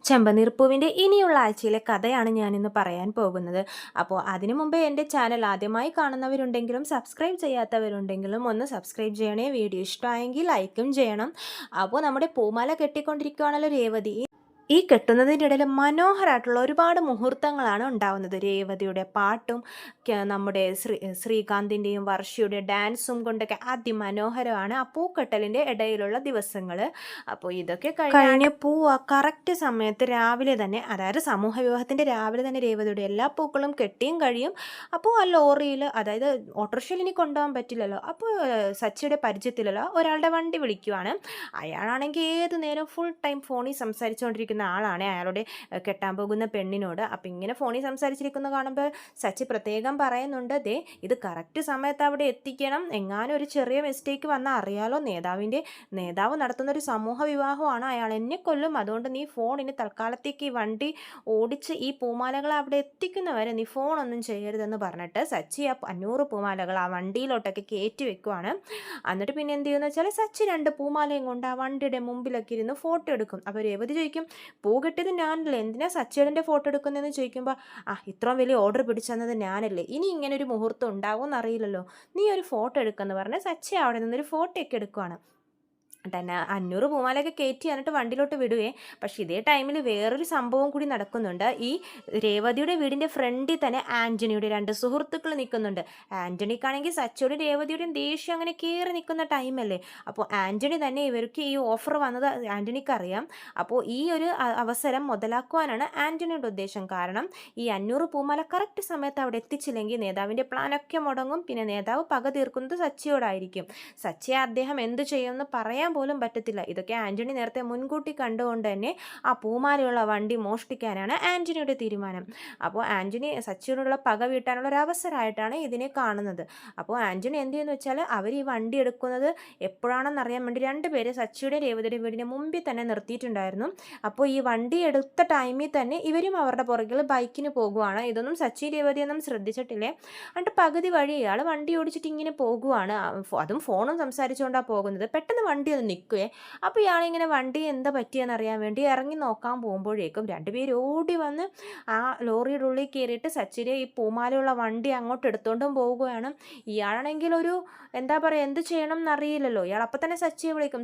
ചെമ്പനീർപ്പൂവിൻ്റെ ഇനിയുള്ള ആഴ്ചയിലെ കഥയാണ് ഞാനിന്ന് പറയാൻ പോകുന്നത്. അപ്പോൾ അതിനു മുമ്പേ എൻ്റെ ചാനൽ ആദ്യമായി കാണുന്നവരുണ്ടെങ്കിലും സബ്സ്ക്രൈബ് ചെയ്യാത്തവരുണ്ടെങ്കിലും ഒന്ന് സബ്സ്ക്രൈബ് ചെയ്യണേ. വീഡിയോ ഇഷ്ടമായെങ്കിൽ ലൈക്കും ചെയ്യണം. അപ്പോൾ നമ്മുടെ പൂമാല കെട്ടിക്കൊണ്ടിരിക്കുകയാണല്ലോ രേവതി. ഈ കെട്ടുന്നതിൻ്റെ ഇടയിൽ മനോഹരമായിട്ടുള്ള ഒരുപാട് മുഹൂർത്തങ്ങളാണ് ഉണ്ടാവുന്നത്. രേവതിയുടെ പാട്ടും നമ്മുടെ ശ്രീകാന്തിൻ്റെയും വർഷയുടെ ഡാൻസും കൊണ്ടൊക്കെ അതിമനോഹരമാണ് ആ പൂക്കെട്ടലിൻ്റെ ഇടയിലുള്ള ദിവസങ്ങൾ. അപ്പോൾ ഇതൊക്കെ കഴിഞ്ഞ് കറക്റ്റ് സമയത്ത് രാവിലെ തന്നെ, അതായത് സമൂഹ വിവാഹത്തിൻ്റെ രാവിലെ തന്നെ രേവതിയുടെ എല്ലാ പൂക്കളും കെട്ടിയും കഴിയും. അപ്പോൾ ആ ലോറിയിൽ, അതായത് ഓട്ടോറിക്ഷയിൽ ഇനി കൊണ്ടുപോകാൻ പറ്റില്ലല്ലോ, അപ്പോൾ സച്ചിയുടെ പരിചയത്തിലുള്ള ഒരാളുടെ വണ്ടി വിളിക്കുവാണ്. അയാളാണെങ്കിൽ ഏത് നേരം ഫുൾ ടൈം ഫോണിൽ സംസാരിച്ചുകൊണ്ടിരിക്കുന്ന ആളാണ് അയാളുടെ കെട്ടാൻ പോകുന്ന പെണ്ണിനോട്. അപ്പം ഇങ്ങനെ ഫോണിൽ സംസാരിച്ചിരിക്കുന്ന കാണുമ്പോൾ സച്ചി പ്രത്യേകം പറയുന്നുണ്ട്, ദേ ഇത് കറക്റ്റ് സമയത്ത് അവിടെ എത്തിക്കണം, എങ്ങാനും ഒരു ചെറിയ മിസ്റ്റേക്ക് വന്നാൽ അറിയാലോ, നേതാവ് നടത്തുന്ന ഒരു സമൂഹ വിവാഹമാണ്, അയാൾ എന്നെ കൊല്ലും, അതുകൊണ്ട് നീ ഫോണിന് തൽക്കാലത്തേക്ക് ഈ വണ്ടി ഓടിച്ച് ഈ പൂമാലകൾ അവിടെ എത്തിക്കുന്നവരെ നീ ഫോണൊന്നും ചെയ്യരുതെന്ന് പറഞ്ഞിട്ട് സച്ചി ആ 500 പൂമാലകൾ ആ വണ്ടിയിലോട്ടൊക്കെ കയറ്റി വെക്കുവാണ്. എന്നിട്ട് പിന്നെ എന്ത് ചെയ്യുമെന്ന് വെച്ചാൽ സച്ചി 2 പൂമാലയും കൊണ്ട് ആ വണ്ടിയുടെ മുമ്പിലൊക്കെ ഇരുന്ന് ഫോട്ടോ എടുക്കും. അപ്പോൾ രേവതി ചോദിക്കും, പൂ കെട്ടിയത് ഞാനല്ലേ, എന്തിനാ സച്ചിയുടെ ഫോട്ടോ എടുക്കുന്നതെന്ന് ചോദിക്കുമ്പോൾ, ഇത്രയും വലിയ ഓർഡർ പിടിച്ചെന്നത് ഞാനല്ലേ, ഇനി ഇങ്ങനെ ഒരു മുഹൂർത്തം ഉണ്ടാവുമെന്ന് അറിയില്ലല്ലോ, നീ ഒരു ഫോട്ടോ എടുക്കുമെന്ന് പറഞ്ഞ് സച്ചി അവിടെ നിന്നൊരു ഫോട്ടോ ഒക്കെ എടുക്കുവാണ്. തന്നെ 500 പൂമാലയൊക്കെ കയറ്റി എന്നിട്ട് വണ്ടിയിലോട്ട് വിടുവേ. പക്ഷേ ഇതേ ടൈമിൽ വേറൊരു സംഭവം കൂടി നടക്കുന്നുണ്ട്. ഈ രേവതിയുടെ വീടിൻ്റെ ഫ്രണ്ടിൽ തന്നെ ആൻ്റണിയുടെ 2 സുഹൃത്തുക്കൾ നിൽക്കുന്നുണ്ട്. ആൻ്റണിക്കാണെങ്കിൽ സച്ചിയോടും രേവതിയുടെയും ദേഷ്യം അങ്ങനെ കയറി നിൽക്കുന്ന ടൈമല്ലേ. അപ്പോൾ ആൻ്റണി തന്നെ ഇവർക്ക് ഈ ഓഫർ വന്നത് ആൻ്റണിക്ക് അറിയാം. അപ്പോൾ ഈ ഒരു അവസരം മുതലാക്കുവാനാണ് ആൻ്റണിയുടെ ഉദ്ദേശം. കാരണം ഈ 500 പൂമാല കറക്റ്റ് സമയത്ത് അവിടെ എത്തിച്ചില്ലെങ്കിൽ നേതാവിൻ്റെ പ്ലാനൊക്കെ മുടങ്ങും. പിന്നെ നേതാവ് പക തീർക്കുന്നത് സച്ചിയോടായിരിക്കും. സച്ചിയെ അദ്ദേഹം എന്ത് ചെയ്യുമെന്ന് പറയാൻ പോലും പറ്റത്തില്ല. ഇതൊക്കെ ആൻ്റണി നേരത്തെ മുൻകൂട്ടി കണ്ടുകൊണ്ട് തന്നെ ആ പൂമാലയുള്ള വണ്ടി മോഷ്ടിക്കാനാണ് ആൻ്റണിയുടെ തീരുമാനം. അപ്പോൾ ആൻ്റണി സച്ചിയോടുള്ള പക വീട്ടാനുള്ള ഒരു അവസരമായിട്ടാണ് ഇതിനെ കാണുന്നത്. അപ്പോൾ ആൻ്റണി എന്ത് ചെയ്യുന്നു വെച്ചാൽ, അവർ ഈ വണ്ടി എടുക്കുന്നത് എപ്പോഴാണെന്ന് അറിയാൻ വേണ്ടി 2 പേര് സച്ചിയുടെ രേവതിയുടെ വീടിന് മുമ്പിൽ തന്നെ നിർത്തിയിട്ടുണ്ടായിരുന്നു. അപ്പോൾ ഈ വണ്ടി എടുത്ത ടൈമിൽ തന്നെ ഇവരും അവരുടെ പുറകിൽ ബൈക്കിന് പോകുവാണ്. ഇതൊന്നും സച്ചി രേവതിയൊന്നും ശ്രദ്ധിച്ചിട്ടില്ലേ. എന്നിട്ട് പകുതി വഴി ഇയാൾ വണ്ടി ഓടിച്ചിട്ട് ഇങ്ങനെ പോകുവാണ്. അതും ഫോണും സംസാരിച്ചുകൊണ്ടാണ് പോകുന്നത്. പെട്ടെന്ന് വണ്ടി ഒന്ന് നിൽക്കുവേ. അപ്പോൾ ഇയാളിങ്ങനെ വണ്ടി എന്താ പറ്റിയെന്ന് അറിയാൻ വേണ്ടി ഇറങ്ങി നോക്കാൻ പോകുമ്പോഴേക്കും 2 പേര് ഓടി വന്ന് ആ ലോറിയുടെ ഉള്ളിൽ കയറിയിട്ട് സച്ചിയുടെ ഈ പൂമാലയുള്ള വണ്ടി അങ്ങോട്ട് എടുത്തുകൊണ്ടും പോവുകയാണ്. ഇയാളാണെങ്കിൽ ഒരു എന്താ പറയുക, എന്ത് ചെയ്യണം എന്നറിയില്ലല്ലോ. ഇയാൾ അപ്പം തന്നെ സച്ചിയെ വിളിക്കും.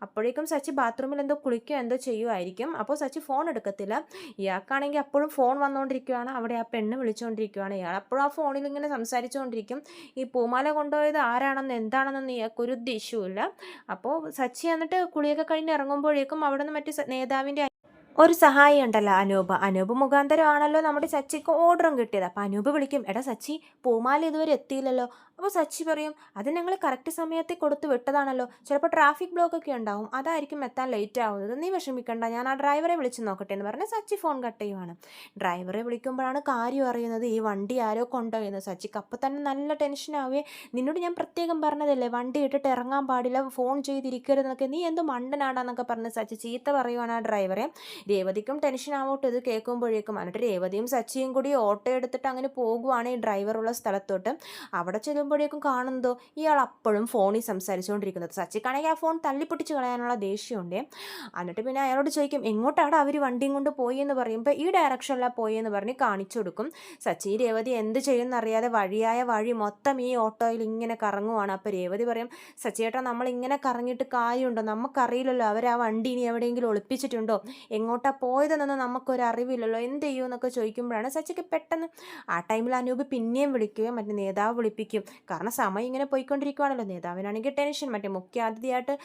അപ്പോഴേക്കും സച്ചി ബാത്റൂമിൽ എന്തോ കുളിക്കുകയോ എന്തോ ചെയ്യുമായിരിക്കും. അപ്പോൾ സച്ചി ഫോൺ എടുക്കത്തില്ല. ഇയാൾക്കാണെങ്കിൽ അപ്പോഴും ഫോൺ വന്നുകൊണ്ടിരിക്കുകയാണ്. അവിടെ ആ പെണ്ണ് വിളിച്ചുകൊണ്ടിരിക്കുകയാണ്. ഇയാൾ അപ്പോഴും ആ ഫോണിൽ ഇങ്ങനെ സംസാരിച്ചുകൊണ്ടിരിക്കും. ഈ പൂമാല കൊണ്ടുപോയത് ആരാണെന്ന് എന്താണെന്നൊന്നും ഇയാൾക്കൊരു ദേഷ്യമില്ല. അപ്പോൾ സച്ചി എന്നിട്ട് കുളിയൊക്കെ കഴിഞ്ഞ് ഇറങ്ങുമ്പോഴേക്കും അവിടെ നിന്ന് മറ്റേ നേതാവിൻ്റെ ഒരു സഹായി ഉണ്ടല്ലോ, അനൂപ് മുഖാന്തരമാണല്ലോ നമ്മുടെ സച്ചിക്ക് ഓർഡറും കിട്ടിയത്. അപ്പോൾ അനൂപ് വിളിക്കും, എടാ സച്ചി പൂമാല ഇതുവരെ എത്തിയില്ലല്ലോ. അപ്പോൾ സച്ചി പറയും, അത് ഞങ്ങൾ കറക്റ്റ് സമയത്ത് കൊടുത്ത് വിട്ടതാണല്ലോ, ചിലപ്പോൾ ട്രാഫിക് ബ്ലോക്ക് ഒക്കെ ഉണ്ടാവും, അതായിരിക്കും എത്താൻ ലേറ്റ് ആവുന്നത്, നീ വിഷമിക്കണ്ട, ഞാൻ ആ ഡ്രൈവറെ വിളിച്ച് നോക്കട്ടെ എന്ന് പറഞ്ഞ് സച്ചി ഫോൺ കട്ട് ചെയ്യുവാണ്. ഡ്രൈവറെ വിളിക്കുമ്പോഴാണ് കാര്യം അറിയുന്നത്, ഈ വണ്ടി ആരോ കൊണ്ടുപോയെന്ന്. സച്ചിക്ക് അപ്പം തന്നെ നല്ല ടെൻഷനാവേ. നിന്നോട് ഞാൻ പ്രത്യേകം പറഞ്ഞതല്ലേ വണ്ടി ഇട്ടിട്ട് ഇറങ്ങാൻ പാടില്ല, ഫോൺ ചെയ്തിരിക്കരുതെന്നൊക്കെ, നീ എന്ത് മണ്ടനാടാന്നൊക്കെ പറഞ്ഞ് സച്ചി ചീത്ത പറയുവാണ് ആ ഡ്രൈവറെ. രേവതിക്കും ടെൻഷൻ ആവോട്ട് ഇത് കേൾക്കുമ്പോഴേക്കും. എന്നിട്ട് രേവതിയും സച്ചിയും കൂടി ഓട്ടോ എടുത്തിട്ട് അങ്ങനെ പോകുവാണ് ഈ ഡ്രൈവറുള്ള സ്ഥലത്തോട്ട്. അവിടെ ചെല്ലുമ്പോഴേക്കും കാണുന്നതോ ഇയാൾ അപ്പോഴും ഫോണിൽ സംസാരിച്ചുകൊണ്ടിരിക്കുന്നത്. സച്ചിക്കാണെങ്കിൽ ആ ഫോൺ തള്ളിപ്പൊട്ടിച്ച് കളയാനുള്ള ദേഷ്യമുണ്ട്. എന്നിട്ട് പിന്നെ അയാളോട് ചോദിക്കും, എങ്ങോട്ടാണ് അവർ വണ്ടിയും കൊണ്ട് പോയി എന്ന് പറയുമ്പോൾ ഈ ഡയറക്ഷനിലാണ് പോയെന്ന് പറഞ്ഞ് കാണിച്ചു കൊടുക്കും. സച്ചി രേവതി എന്ത് ചെയ്യുമെന്നറിയാതെ വഴി മൊത്തം ഈ ഓട്ടോയിൽ ഇങ്ങനെ കറങ്ങുവാണ്. അപ്പോൾ രേവതി പറയും, സച്ചിയേട്ടാ നമ്മളിങ്ങനെ കറങ്ങിയിട്ട് കാര്യമുണ്ടോ, നമുക്കറിയില്ലല്ലോ അവർ ആ വണ്ടി ഇനി എവിടെയെങ്കിലും ഒളിപ്പിച്ചിട്ടുണ്ടോ, എങ്ങോട്ടാണ് പോയതെന്നൊന്നും നമുക്കൊരു അറിവില്ലല്ലോ, എന്ത് ചെയ്യുമെന്നൊക്കെ ചോദിക്കുമ്പോഴാണ് സച്ചിക്ക് പെട്ടെന്ന് ആ ടൈമിൽ അനൂപ് പിന്നെയും വിളിക്കുകയും മറ്റേ നേതാവ് വിളിപ്പിക്കും. കാരണം സമയം ഇങ്ങനെ പോയിക്കൊണ്ടിരിക്കുകയാണല്ലോ. നേതാവിനാണെങ്കിൽ ടെൻഷൻ, മറ്റേ മുഖ്യ അതിഥിയായിട്ട്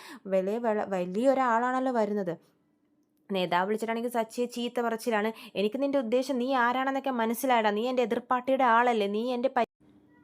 വലിയൊരാളാണല്ലോ വരുന്നത്. നേതാവ് വിളിച്ചിട്ടാണെങ്കിൽ സച്ചിയെ ചീത്ത പറച്ചിലാണ്, എനിക്ക് നിൻ്റെ ഉദ്ദേശം നീ ആരാണെന്നൊക്കെ മനസ്സിലായടാ, നീ എൻ്റെ എതിർപ്പാർട്ടിയുടെ ആളല്ലേ, നീ എൻ്റെ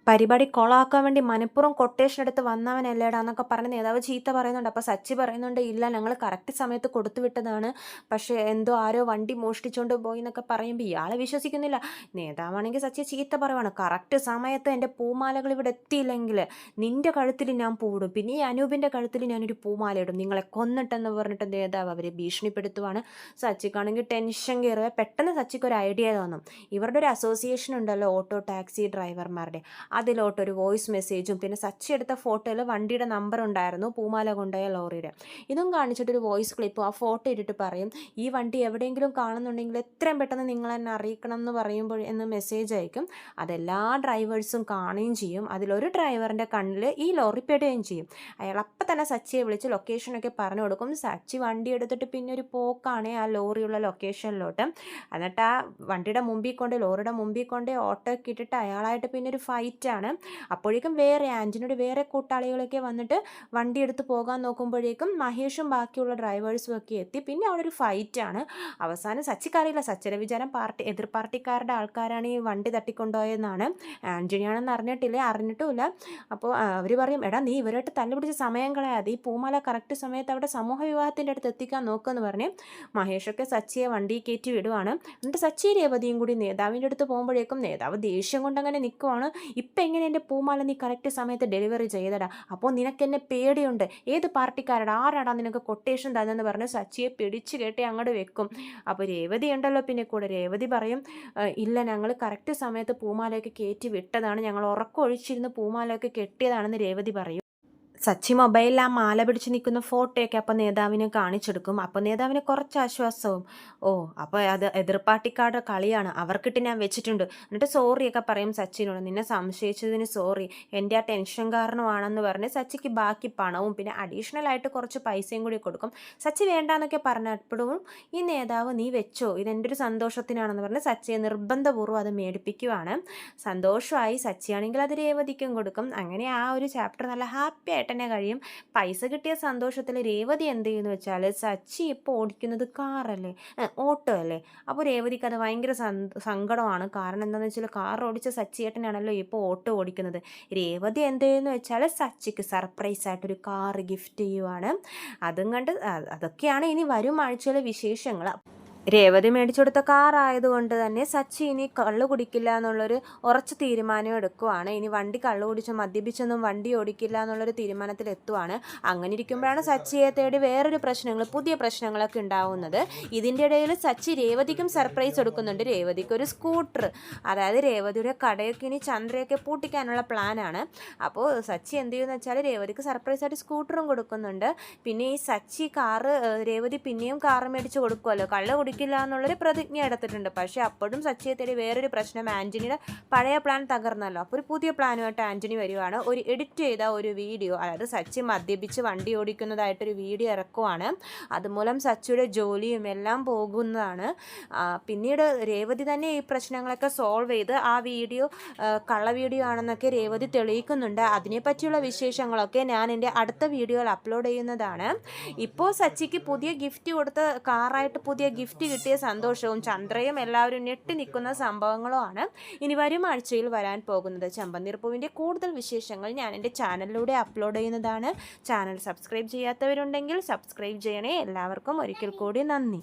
പരിപാടി കൊളാക്കാൻ വേണ്ടി മനഃപൂർവ്വം കൊട്ടേഷൻ എടുത്ത് വന്നവനല്ലേടാ എന്നൊക്കെ പറഞ്ഞ് നേതാവ് ചീത്ത പറയുന്നുണ്ട്. അപ്പോൾ സച്ചി പറയുന്നുണ്ട്, ഇല്ല ഞങ്ങൾ കറക്റ്റ് സമയത്ത് കൊടുത്തു വിട്ടതാണ്, പക്ഷേ എന്തോ ആരോ വണ്ടി മോഷ്ടിച്ചുകൊണ്ട് പോയി എന്നൊക്കെ പറയുമ്പോൾ ഇയാളെ വിശ്വസിക്കുന്നില്ല. നേതാവാണെങ്കിൽ സച്ചി ചീത്ത പറയുവാണ്, കറക്റ്റ് സമയത്ത് എൻ്റെ പൂമാലകൾ ഇവിടെ എത്തിയില്ലെങ്കിൽ നിൻ്റെ കഴുത്തിൽ ഞാൻ പൂടും, പിന്നെ ഈ അനൂപിൻ്റെ കഴുത്തിൽ ഞാനൊരു പൂമാല ഇടും, നിങ്ങളെ കൊന്നിട്ടെന്ന് പറഞ്ഞിട്ട് നേതാവ് അവരെ ഭീഷണിപ്പെടുത്തുവാണ്. സച്ചിക്കാണെങ്കിൽ ടെൻഷൻ കയറുക. പെട്ടെന്ന് സച്ചിക്ക് ഒരു ഐഡിയ തോന്നും. ഇവരുടെ ഒരു അസോസിയേഷൻ ഉണ്ടല്ലോ, ഓട്ടോ ടാക്സി ഡ്രൈവർമാരുടെ, അതിലോട്ടൊരു വോയിസ് മെസ്സേജും പിന്നെ സച്ചി എടുത്ത ഫോട്ടോയിൽ വണ്ടിയുടെ നമ്പർ ഉണ്ടായിരുന്നു, പൂമാല കൊണ്ടുപോയ ലോറിയുടെ. ഇതും കാണിച്ചിട്ടൊരു വോയിസ് ക്ലിപ്പും ആ ഫോട്ടോ ഇട്ടിട്ട് പറയും, ഈ വണ്ടി എവിടെയെങ്കിലും കാണുന്നുണ്ടെങ്കിൽ എത്രയും പെട്ടെന്ന് നിങ്ങൾ എന്നെ അറിയിക്കണം എന്ന് പറയുമ്പോൾ എന്ന് മെസ്സേജ് അയക്കും. അതെല്ലാ ഡ്രൈവേഴ്സും കാണുകയും ചെയ്യും. അതിലൊരു ഡ്രൈവറിൻ്റെ കണ്ണിൽ ഈ ലോറി പെടുകയും ചെയ്യും. അയാൾ അപ്പം തന്നെ സച്ചിയെ വിളിച്ച് ലൊക്കേഷനൊക്കെ പറഞ്ഞു കൊടുക്കും. സച്ചി വണ്ടി എടുത്തിട്ട് പിന്നെ ഒരു പോക്കാണ് ആ ലോറിയുള്ള ലൊക്കേഷനിലോട്ട്. എന്നിട്ട് ആ വണ്ടിയുടെ മുമ്പിൽ കൊണ്ട് ലോറിയുടെ മുമ്പിൽ കൊണ്ട് ഓട്ടോ ഒക്കെ ഇട്ടിട്ട് അയാളായിട്ട് പിന്നെ ഒരു ഫൈറ്റാണ്. അപ്പോഴേക്കും ആൻ്റണിയുടെ വേറെ കൂട്ടാളികളൊക്കെ വന്നിട്ട് വണ്ടി എടുത്ത് പോകാൻ നോക്കുമ്പോഴേക്കും മഹേഷും ബാക്കിയുള്ള ഡ്രൈവേഴ്സും ഒക്കെ എത്തി. പിന്നെ അവിടെ ഒരു ഫൈറ്റാണ്. അവസാനം സച്ചിക്കറിയില്ല, സച്ചിയുടെ വിചാരം എതിർ പാർട്ടിക്കാരുടെ ആൾക്കാരാണ് ഈ വണ്ടി തട്ടിക്കൊണ്ടുപോയെന്നാണ്. ആൻ്റണിയാണെന്ന് അറിഞ്ഞിട്ടുമില്ല. അപ്പോൾ അവർ പറയും, എടാ നീ ഇവരായിട്ട് തല്ലുപിടിച്ച് സമയം കളയാതെ ഈ പൂമാല കറക്റ്റ് സമയത്ത് അവിടെ സമൂഹ വിവാഹത്തിൻ്റെ അടുത്ത് എത്തിക്കാൻ നോക്കുമെന്ന് പറഞ്ഞ് മഹേഷൊക്കെ സച്ചിയെ വണ്ടി കയറ്റി വിടുവാണ്. എന്നിട്ട് സച്ചി രേവതിയും കൂടി നേതാവിൻ്റെ അടുത്ത് പോകുമ്പോഴേക്കും നേതാവ് ദേഷ്യം കൊണ്ടങ്ങനെ നിൽക്കുവാണ്. ഇപ്പം എങ്ങനെ എൻ്റെ പൂമാല നീ കറക്റ്റ് സമയത്ത് ഡെലിവറി ചെയ്തടാ? അപ്പോൾ നിനക്കെന്നെ പേടിയുണ്ട്, ഏത് പാർട്ടിക്കാരടാ, ആരാടാ നിനക്ക് കൊട്ടേഷൻ തന്നെന്ന് പറഞ്ഞ് സച്ചിയെ പിടിച്ച് കെട്ടി അങ്ങോട്ട് വെക്കും. അപ്പോൾ രേവതി ഉണ്ടല്ലോ പിന്നെ കൂടെ. രേവതി പറയും, ഇല്ല ഞങ്ങൾ കറക്റ്റ് സമയത്ത് പൂമാലയൊക്കെ കയറ്റി വിട്ടതാണ്, ഞങ്ങൾ ഉറക്കമൊഴിച്ചിരുന്ന് പൂമാലയൊക്കെ കെട്ടിയതാണെന്ന് രേവതി പറയും. സച്ചി മൊബൈലിൽ ആ മാല പിടിച്ച് നിൽക്കുന്ന ഫോട്ടോയൊക്കെ അപ്പോൾ നേതാവിനെ കാണിച്ചെടുക്കും. അപ്പോൾ നേതാവിന് കുറച്ച് ആശ്വാസവും, അപ്പോൾ അത് എതിർപ്പാർട്ടിക്കാരുടെ കളിയാണ്, അവർക്കിട്ട് ഞാൻ വെച്ചിട്ടുണ്ട്. എന്നിട്ട് സോറിയൊക്കെ പറയും സച്ചിനോട്, നിന്നെ സംശയിച്ചതിന് സോറി, എൻ്റെ ആ ടെൻഷൻ കാരണമാണെന്ന് പറഞ്ഞ് സച്ചിക്ക് ബാക്കി പണവും പിന്നെ അഡീഷണൽ ആയിട്ട് കുറച്ച് പൈസയും കൂടി കൊടുക്കും. സച്ചി വേണ്ടാന്നൊക്കെ പറഞ്ഞപ്പോഴും ഈ നേതാവ് നീ വെച്ചോ, ഇതെൻ്റെ ഒരു സന്തോഷത്തിനാണെന്ന് പറഞ്ഞ് സച്ചിയെ നിർബന്ധപൂർവ്വം അത് മേടിപ്പിക്കുവാണ്. സന്തോഷമായി. സച്ചിയാണെങ്കിൽ അത് രേവതിക്കും കൊടുക്കും. അങ്ങനെ ആ ഒരു ചാപ്റ്റർ നല്ല ഹാപ്പി ആയിട്ട് തന്നെ കഴിയും. പൈസ കിട്ടിയ സന്തോഷത്തിൽ രേവതി എന്ത് ചെയ്യുന്നു വെച്ചാൽ, സച്ചി ഇപ്പോൾ ഓടിക്കുന്നത് കാറല്ലേ, ഓട്ടോ അല്ലേ. അപ്പോൾ രേവതിക്ക് അത് ഭയങ്കര സങ്കടമാണ്. കാരണം എന്താണെന്ന് വെച്ചാൽ കാർ ഓടിച്ച സച്ചിയേട്ടനാണല്ലോ ഇപ്പോൾ ഓട്ടോ ഓടിക്കുന്നത്. രേവതി എന്ത് ചെയ്യുന്നു വെച്ചാൽ സച്ചിക്ക് സർപ്രൈസായിട്ടൊരു കാറ് ഗിഫ്റ്റ് ചെയ്യുവാണ്. അതും കണ്ട് അതൊക്കെയാണ് ഇനി വരും ആഴ്ചയിലെ വിശേഷങ്ങൾ. രേവതി മേടിച്ചെടുത്ത കാറായതുകൊണ്ട് തന്നെ സച്ചി ഇനി കള്ളു കുടിക്കില്ല എന്നുള്ളൊരു ഉറച്ച തീരുമാനം എടുക്കുവാണ്. ഇനി വണ്ടി കള്ളു കുടിച്ച് മദ്യപിച്ചൊന്നും വണ്ടി ഓടിക്കില്ല എന്നുള്ളൊരു തീരുമാനത്തിൽ എത്തുവാണ്. അങ്ങനെ ഇരിക്കുമ്പോഴാണ് സച്ചിയെ തേടി വേറൊരു പുതിയ പ്രശ്നങ്ങളൊക്കെ ഉണ്ടാവുന്നത്. ഇതിൻ്റെ ഇടയിൽ സച്ചി രേവതിക്കും സർപ്രൈസ് കൊടുക്കുന്നുണ്ട്. രേവതിക്ക് ഒരു സ്കൂട്ടർ, അതായത് രേവതിയുടെ കടയൊക്കെ ഇനി ചന്ദ്രയൊക്കെ പൂട്ടിക്കാനുള്ള പ്ലാനാണ്. അപ്പോൾ സച്ചി എന്ത് ചെയ്യുമെന്ന് വെച്ചാൽ രേവതിക്ക് സർപ്രൈസായിട്ട് സ്കൂട്ടറും കൊടുക്കുന്നുണ്ട്. പിന്നെ ഈ സച്ചി രേവതി പിന്നെയും കാറ് മേടിച്ച് കൊടുക്കുമല്ലോ, കള്ളു ില്ല എന്നുള്ളൊരു പ്രതിജ്ഞ എടുത്തിട്ടുണ്ട്. പക്ഷേ അപ്പോഴും സച്ചിയെ തേടി വേറൊരു പ്രശ്നം, ആൻ്റണിയുടെ പഴയ പ്ലാൻ തകർന്നല്ലോ. അപ്പോൾ ഒരു പുതിയ പ്ലാനുമായിട്ട് ആൻ്റണി വരുവാണ്. ഒരു എഡിറ്റ് ചെയ്ത ഒരു വീഡിയോ, അതായത് സച്ചി മദ്യപിച്ച് വണ്ടി ഓടിക്കുന്നതായിട്ടൊരു വീഡിയോ ഇറക്കുവാണ്. അതുമൂലം സച്ചിയുടെ ജോലിയും എല്ലാം പോകുന്നതാണ്. പിന്നീട് രേവതി തന്നെ ഈ പ്രശ്നങ്ങളൊക്കെ സോൾവ് ചെയ്ത് ആ വീഡിയോ കള്ള വീഡിയോ ആണെന്നൊക്കെ രേവതി തെളിയിക്കുന്നുണ്ട്. അതിനെപ്പറ്റിയുള്ള വിശേഷങ്ങളൊക്കെ ഞാൻ എൻ്റെ അടുത്ത വീഡിയോയിൽ അപ്ലോഡ് ചെയ്യുന്നതാണ്. ഇപ്പോൾ സച്ചിക്ക് പുതിയ ഗിഫ്റ്റ് കൊടുത്ത് കാറായിട്ട് പുതിയ ഗിഫ്റ്റ് കിട്ടിയ സന്തോഷവും ചന്ദ്രയും എല്ലാവരും ഞെട്ടി നിൽക്കുന്ന സംഭവങ്ങളുമാണ് ഇനി വരും ആഴ്ചയിൽ വരാൻ പോകുന്നത്. ചെമ്പനീർപ്പൂവിൻ്റെ കൂടുതൽ വിശേഷങ്ങൾ ഞാൻ എൻ്റെ ചാനലിലൂടെ അപ്ലോഡ് ചെയ്യുന്നതാണ്. ചാനൽ സബ്സ്ക്രൈബ് ചെയ്യാത്തവരുണ്ടെങ്കിൽ സബ്സ്ക്രൈബ് ചെയ്യണേ. എല്ലാവർക്കും ഒരിക്കൽ കൂടി നന്ദി.